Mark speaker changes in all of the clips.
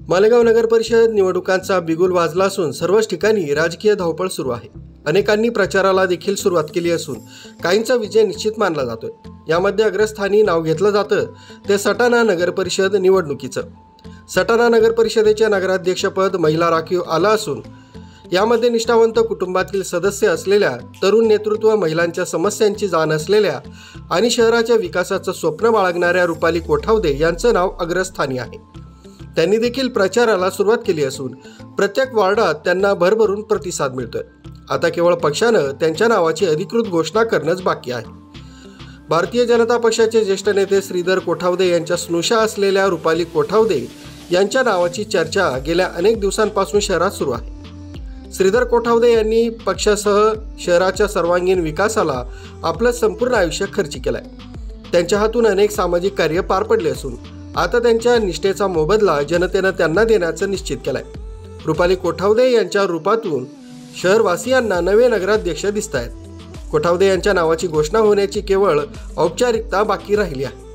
Speaker 1: मालेगाव नगर परिषद निवडणुकांचा बिगुल वाजला असून सर्वच ठिकाणी राजकीय धावपळ सुरू आहे। अनेकांनी प्रचाराला देखील सुरुवात केली असून काहींचा विजय निश्चित मानला जातोय। यामध्ये अग्रस्थानी नाव घेतलं जातं ते सटाणा नगर परिषद निवडणुकीचं। सटाणा नगर परिषदेचे नगराध्यक्षपद महिला राखीव आलं असून यामध्ये निष्ठावंत कुटुंबातील सदस्य असलेल्या, तरुण नेतृत्व, महिलांच्या समस्यांची जाण असलेल्या आणि शहराच्या विकासाचं स्वप्न बाळगणाऱ्या रुपाली कोठावदे यांचं नाव अग्रस्थानी आहे। त्यांनी देखील प्रचाराला सुरुवात केली असून प्रत्येक वार्डात त्यांना भरभरून प्रतिसाद मिळतोय। आता केवळ पक्षानं त्यांच्या नावाची अधिकृत घोषणा करणंच बाकी आहे। भारतीय जनता पक्षाचे ज्येष्ठ नेते श्रीधर कोठावदे यांच्या स्नुषा असलेल्या रुपाली कोठावदे यांच्या नावाची चर्चा गेल्या अनेक दिवसांपासून शहरात सुरू आहे। श्रीधर कोठावदे यांनी पक्षासह शहराच्या सर्वांगीण विकासाला आपलं संपूर्ण आयुष्य खर्ची केलंय। त्यांच्या हातून अनेक सामाजिक कार्य पार पडले असून आता त्यांच्या निष्ठेचा मोबदला जनतेनं त्यांना देण्याचं निश्चित केलंय। रुपाली कोठावदे यांच्या रूपातून शहरवासियांना नवे नगराध्यक्ष दिसत आहेत। कोठावदे यांच्या नावाची घोषणा होण्याची केवळ औपचारिकता बाकी राहिली आहे।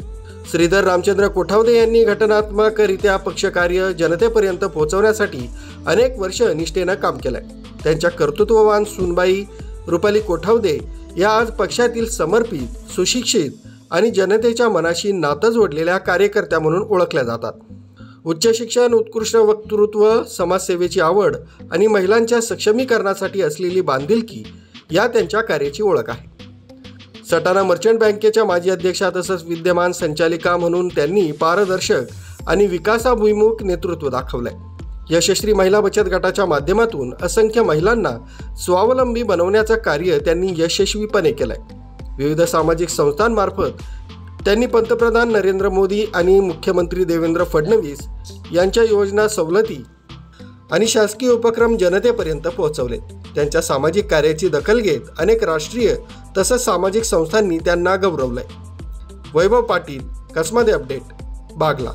Speaker 1: श्रीधर रामचंद्र कोठावदे यांनी घटनात्मकरित्या पक्षकार्य जनतेपर्यंत पोहोचवण्यासाठी अनेक वर्ष निष्ठेनं काम केलंय। त्यांच्या कर्तृत्ववान सूनबाई रुपाली कोठावदे या आज पक्षातील समर्पित, सुशिक्षित आणि जनतेच्या मनाशी नातं जोडलेल्या कार्यकर्त्या म्हणून ओळखल्या जातात। उच्च शिक्षण, उत्कृष्ट वक्तृत्व, समाजसेवेची आवड आणि महिलांच्या सक्षमीकरणासाठी असलेली बांधिलकी या त्यांच्या कार्याची ओळख आहे। सटाणा मर्चंट बँकेच्या माजी अध्यक्षा तसंच विद्यमान संचालिका म्हणून त्यांनी पारदर्शक आणि विकासाभिमुख नेतृत्व दाखवलंय। यशस्वी महिला बचत गटाच्या माध्यमातून असंख्य महिलांना स्वावलंबी बनवण्याचं कार्य त्यांनी यशस्वीपणे केलंय। विविध सामाजिक संस्थांमार्फत त्यांनी पंतप्रधान नरेंद्र मोदी आणि मुख्यमंत्री देवेंद्र फडणवीस यांच्या योजना, सवलती आणि शासकीय उपक्रम जनतेपर्यंत पोहोचवले। त्यांच्या सामाजिक कार्याची दखल घेत अनेक राष्ट्रीय तसंच सामाजिक संस्थांनी त्यांना गौरवलंय। वैभव पाटील, कसमध्ये अपडेट, बागला।